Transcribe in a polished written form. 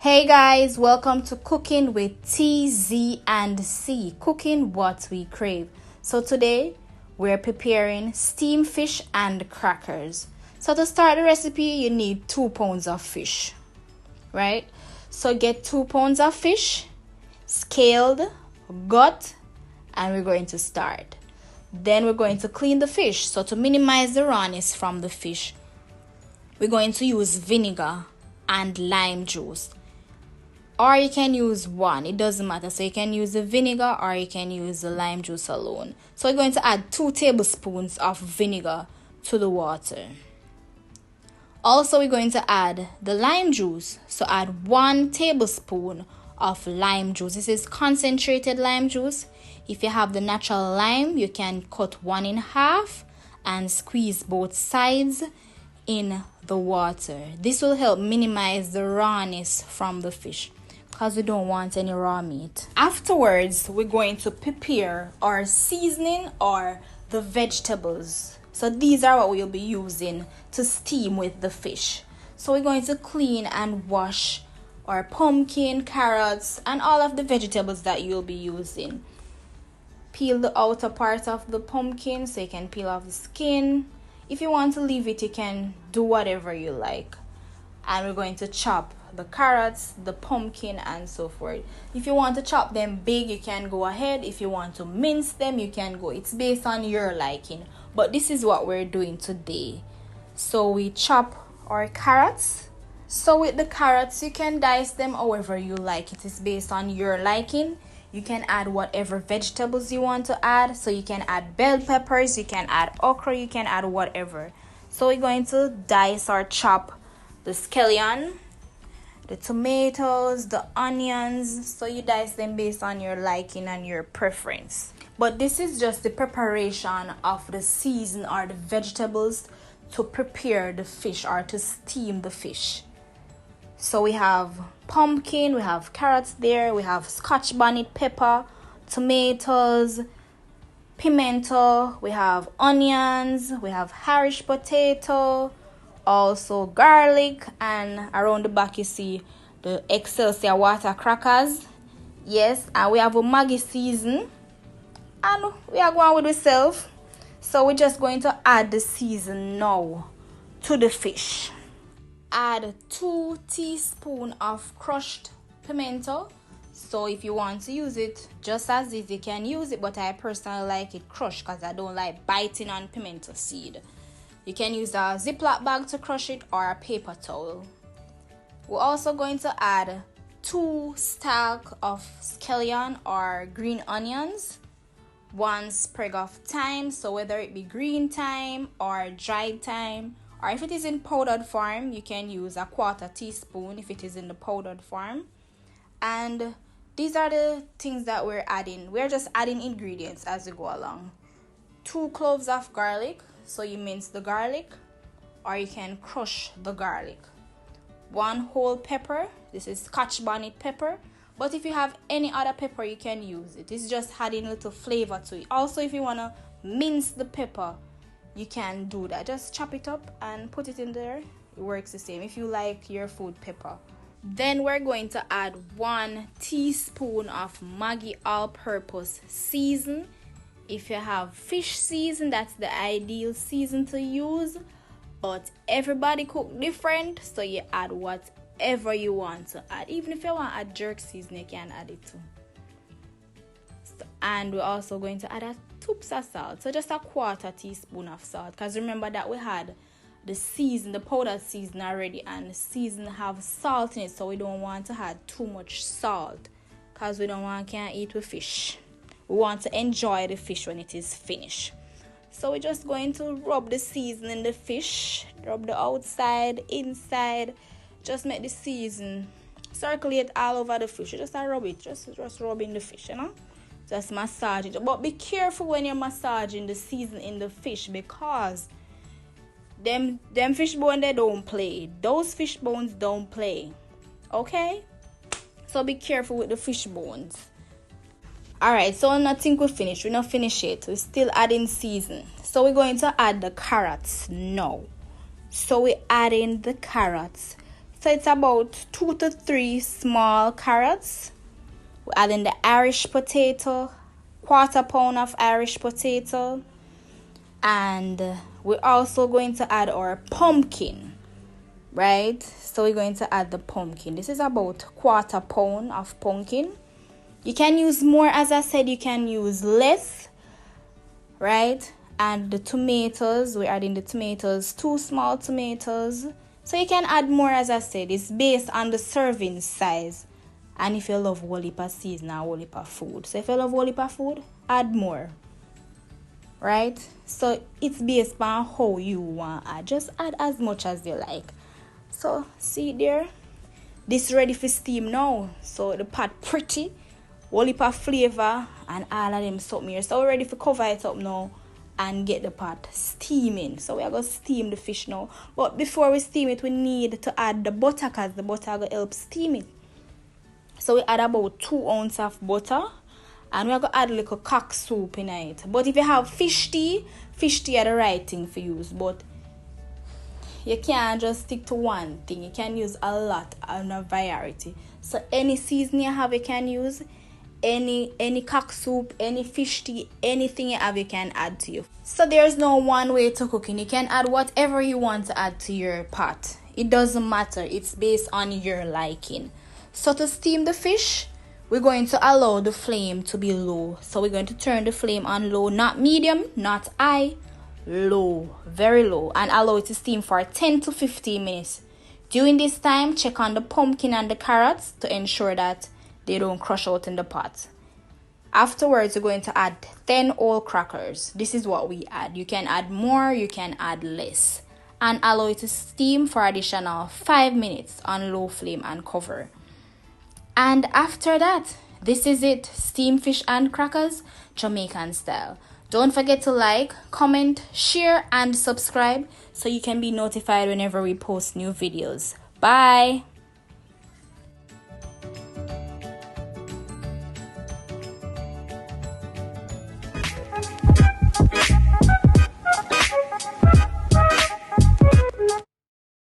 Hey guys, welcome to Cooking with T&C, cooking what we crave. So today we're preparing steamed fish and crackers. So to start the recipe, you need 2 pounds of fish, right? So get 2 pounds of fish, scaled, gut, and we're going to start. Then we're going to clean the fish. So to minimize the rawness from the fish, we're going to use vinegar and lime juice. Or you can use one, it doesn't matter. So you can use the vinegar or you can use the lime juice alone. So we're going to add 2 tablespoons of vinegar to the water. Also, we're going to add the lime juice. So add 1 tablespoon of lime juice. This is concentrated lime juice. If you have the natural lime, you can cut 1 in half and squeeze both sides in the water. This will help minimize the rawness from the fish, because we don't want any raw meat. Afterwards, we're going to prepare our seasoning or the vegetables. So these are what we'll be using to steam with the fish. So we're going to clean and wash our pumpkin, carrots, and all of the vegetables that you'll be using. Peel the outer part of the pumpkin so you can peel off the skin. If you want to leave it, you can do whatever you like. And we're going to chop the carrots, the pumpkin, and so forth. If you want to chop them big, you can go ahead. If you want to mince them, you can go. It's based on your liking. But this is what we're doing today. So we chop our carrots. So with the carrots, you can dice them however you like. It is based on your liking. You can add whatever vegetables you want to add. So you can add bell peppers, you can add okra, you can add whatever. So we're going to dice or chop the scallion, the tomatoes, the onions. So you dice them based on your liking and your preference. But this is just the preparation of the season or the vegetables to prepare the fish or to steam the fish. So we have pumpkin, we have carrots there, we have Scotch bonnet pepper, tomatoes, pimento, we have onions, we have Irish potato, also garlic, and around the back you see the Excelsior water crackers. Yes, and we have a Maggi season, and we are going with ourselves. So we're just going to add the season now to the fish. Add 2 teaspoons of crushed pimento. So if you want to use it just as is, you can use it, but I personally like it crushed because I don't like biting on pimento seed. You can use a Ziploc bag to crush it or a paper towel. We're also going to add 2 stalks of scallion or green onions, 1 sprig of thyme, so whether it be green thyme or dried thyme, or if it is in powdered form, you can use a 1/4 teaspoon if it is in the powdered form. And these are the things that we're adding. We're just adding ingredients as we go along. 2 cloves of garlic, so you mince the garlic, or you can crush the garlic. 1 whole pepper, this is Scotch bonnet pepper, but if you have any other pepper, you can use it. It's just adding a little flavor to it. Also, if you want to mince the pepper, you can do that. Just chop it up and put it in there. It works the same if you like your food pepper. Then we're going to add 1 teaspoon of Maggi all-purpose season. If you have fish season, that's the ideal season to use. But everybody cook different, so you add whatever you want to add. Even if you want to add jerk season, you can add it too. And we're also going to add a tubs of salt, so just a 1/4 teaspoon of salt, because remember that we had the season, the powdered season already, and the season have salt in it, so we don't want to add too much salt because we can't eat with fish. We want to enjoy the fish when it is finished. So we're just going to rub the season in the fish, rub the outside, inside, just make the season circulate all over the fish. Just rub it, just rub in the fish, you know. Just massage it. But be careful when you're massaging the season in the fish, because them fish bones, they don't play. Those fish bones don't play. Okay? So be careful with the fish bones. Alright, so I think we're finished. We're not finished yet. We're still adding season. So we're going to add the carrots now. So we're adding the carrots So it's about 2 to 3 small carrots. We're adding the Irish potato, 1/4 pound of Irish potato. And we're also going to add our pumpkin, right? So we're going to add the pumpkin. This is about 1/4 pound of pumpkin. You can use more, as I said, you can use less, right? And the tomatoes, we're adding the tomatoes, 2 small tomatoes. So you can add more, as I said. It's based on the serving size. And if you love whole heap of season and whole heap of food. So if you love whole heap of food, add more. Right? So it's based on how you want to add. Just add as much as you like. So see there? This ready for steam now. So the pot pretty. Whole heap of flavor and all of them something here. So we're ready to cover it up now and get the pot steaming. So we are going to steam the fish now. But before we steam it, we need to add the butter because the butter will help steam it. So we add about 2 ounces of butter. And we are going to add a little cock soup in it. But if you have fish tea are the right thing for use. But you can't just stick to one thing. You can use a lot and a variety. So any seasoning you have, you can use. Any cock soup, any fish tea, anything you have, you can add to you. So there's no one way to cooking. You can add whatever you want to add to your pot. It doesn't matter. It's based on your liking. So to steam the fish, we're going to allow the flame to be low. So we're going to turn the flame on low, not medium, not high, low, very low, and allow it to steam for 10 to 15 minutes. During this time, check on the pumpkin and the carrots to ensure that they don't crush out in the pot. Afterwards, we're going to add 10 whole crackers. This is what we add. You can add more, you can add less. And allow it to steam for additional 5 minutes on low flame and cover. And after that, this is it. Steamed fish and crackers, Jamaican style. Don't forget to like, comment, share, and subscribe so you can be notified whenever we post new videos. Bye!